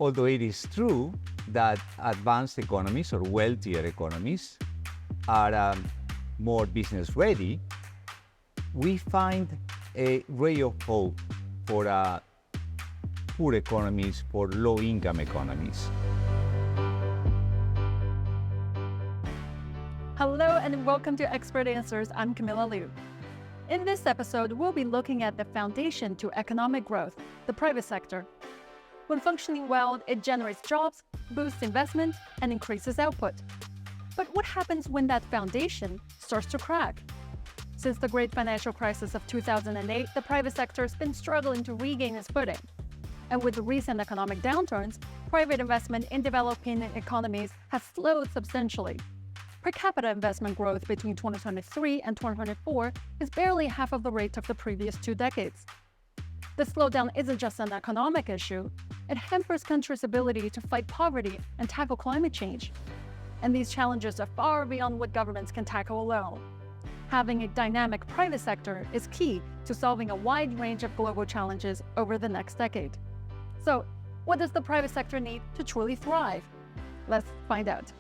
Although it is true that advanced economies or wealthier economies are more business ready, we find a ray of hope for poor economies, for low-income economies. Hello and welcome to Expert Answers. I'm Camilla Liu. In this episode, we'll be looking at the foundation to economic growth, the private sector. When functioning well, it generates jobs, boosts investment, and increases output. But what happens when that foundation starts to crack? Since the great financial crisis of 2008, the private sector has been struggling to regain its footing. And with the recent economic downturns, private investment in developing economies has slowed substantially. Per capita investment growth between 2023 and 2024 is barely half of the rate of the previous 2 decades. The slowdown isn't just an economic issue, it hampers countries' ability to fight poverty and tackle climate change. And these challenges are far beyond what governments can tackle alone. Having a dynamic private sector is key to solving a wide range of global challenges over the next decade. So, what does the private sector need to truly thrive? Let's find out.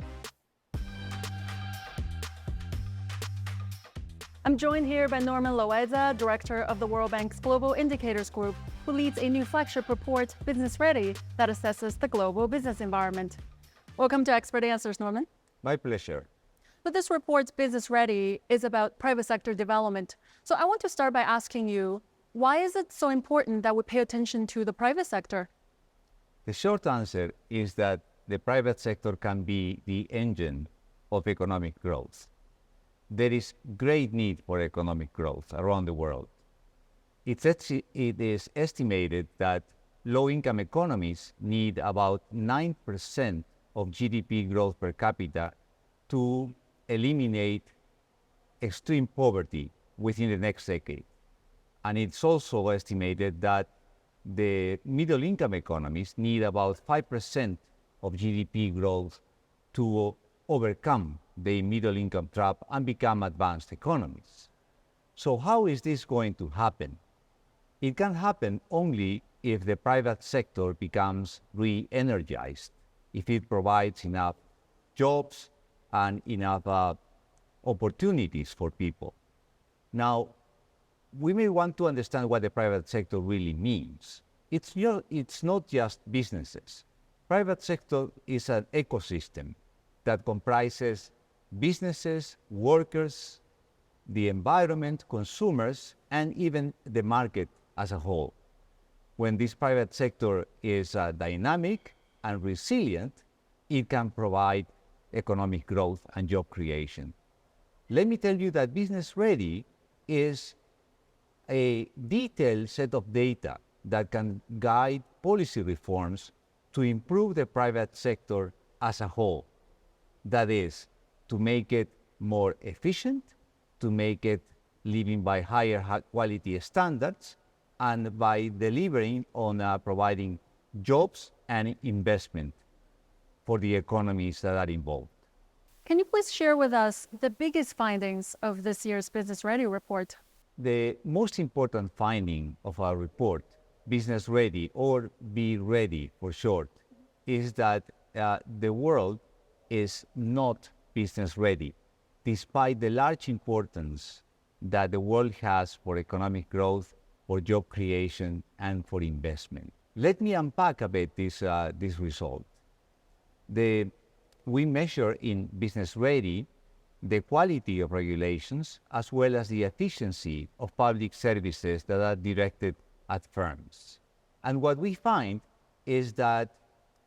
I'm joined here by Norman Loaiza, Director of the World Bank's Global Indicators Group, who leads a new flagship report, Business Ready, that assesses the global business environment. Welcome to Expert Answers, Norman. My pleasure. But this report, Business Ready, is about private sector development. So I want to start by asking you, why is it so important that we pay attention to the private sector? The short answer is that the private sector can be the engine of economic growth. There is great need for economic growth around the world. It is estimated that low-income economies need about 9% of GDP growth per capita to eliminate extreme poverty within the next decade. And it's also estimated that the middle-income economies need about 5% of GDP growth to overcome the middle-income trap and become advanced economies. So how is this going to happen? It can happen only if the private sector becomes re-energized, if it provides enough jobs and enough opportunities for people. Now, we may want to understand what the private sector really means. It's not just businesses. Private sector is an ecosystem that comprises businesses, workers, the environment, consumers, and even the market as a whole. When this private sector is dynamic and resilient, it can provide economic growth and job creation. Let me tell you that Business Ready is a detailed set of data that can guide policy reforms to improve the private sector as a whole. That is, to make it more efficient, to make it living by higher quality standards, and by delivering on providing jobs and investment for the economies that are involved. Can you please share with us the biggest findings of this year's Business Ready report? The most important finding of our report, Business Ready, or Be Ready for short, is that the world is not business ready, despite the large importance that the world has for economic growth, for job creation, and for investment. Let me unpack a bit this result. We measure in Business Ready the quality of regulations as well as the efficiency of public services that are directed at firms. And what we find is that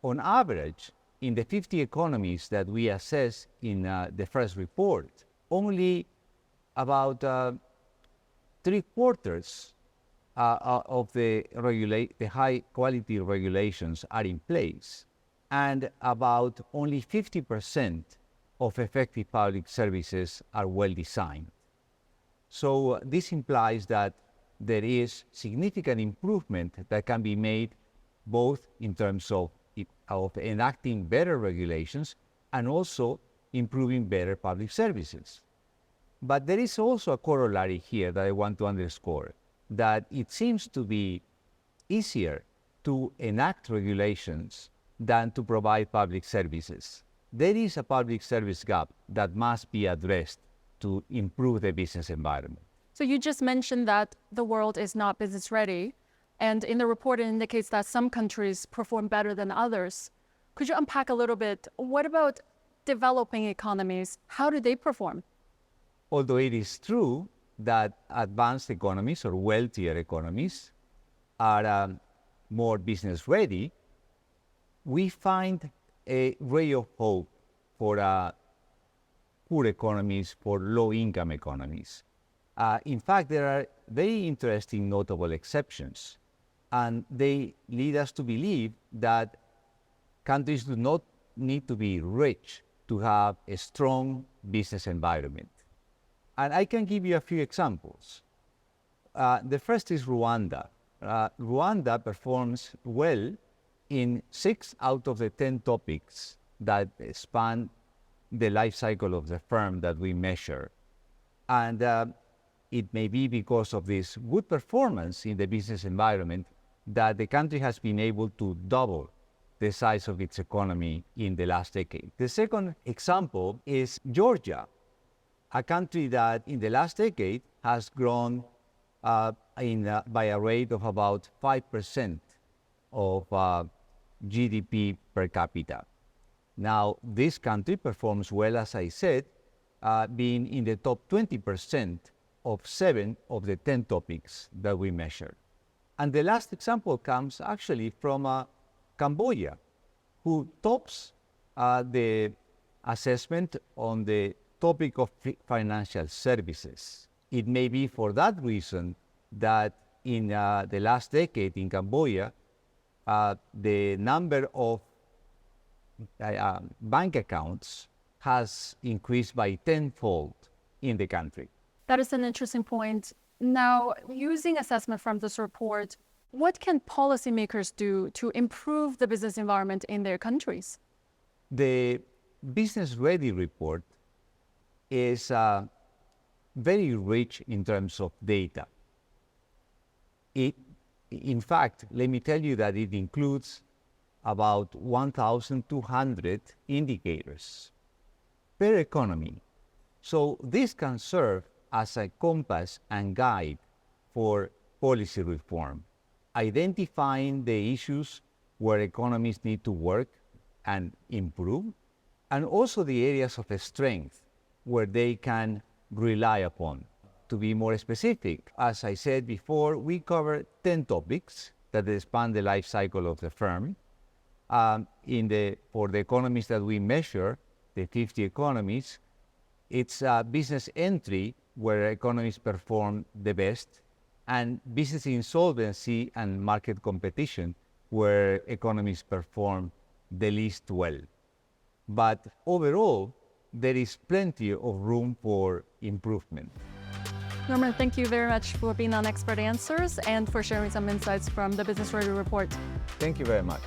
on average, in the 50 economies that we assess in the first report, only about 3/4 of the high quality regulations are in place, and about only 50% of effective public services are well designed. So this implies that there is significant improvement that can be made both in terms of enacting better regulations and also improving better public services. But there is also a corollary here that I want to underscore, that it seems to be easier to enact regulations than to provide public services. There is a public service gap that must be addressed to improve the business environment. So you just mentioned that the world is not business ready. And in the report, it indicates that some countries perform better than others. Could you unpack a little bit? What about developing economies? How do they perform? Although it is true that advanced economies or wealthier economies are more business ready, we find a ray of hope for poor economies, for low-income economies. In fact, there are very interesting notable exceptions, and they lead us to believe that countries do not need to be rich to have a strong business environment. And I can give you a few examples. The first is Rwanda. Rwanda performs well in 6 out of the 10 topics that span the life cycle of the firm that we measure. And it may be because of this good performance in the business environment that the country has been able to double the size of its economy in the last decade. The second example is Georgia, a country that in the last decade has grown by a rate of about 5% of GDP per capita. Now, this country performs well, as I said, being in the top 20% of 7 of the 10 topics that we measured. And the last example comes actually from Cambodia, who tops the assessment on the topic of financial services. It may be for that reason that in the last decade in Cambodia, the number of bank accounts has increased by tenfold in the country. That is an interesting point. Now, using assessment from this report, what can policymakers do to improve the business environment in their countries? The Business Ready report is very rich in terms of data. In fact, let me tell you that it includes about 1,200 indicators per economy. So this can serve as a compass and guide for policy reform, identifying the issues where economies need to work and improve, and also the areas of strength where they can rely upon. To be more specific, as I said before, we cover 10 topics that span the life cycle of the firm. For the economies that we measure, the 50 economies, it's business entry where economies perform the best, and business insolvency and market competition where economies perform the least well. But overall, there is plenty of room for improvement. Norman, thank you very much for being on Expert Answers and for sharing some insights from the Business Ready report. Thank you very much.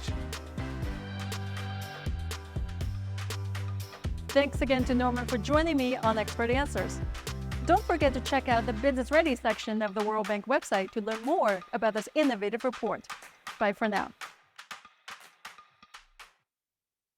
Thanks again to Norman for joining me on Expert Answers. Don't forget to check out the Business Ready section of the World Bank website to learn more about this innovative report. Bye for now.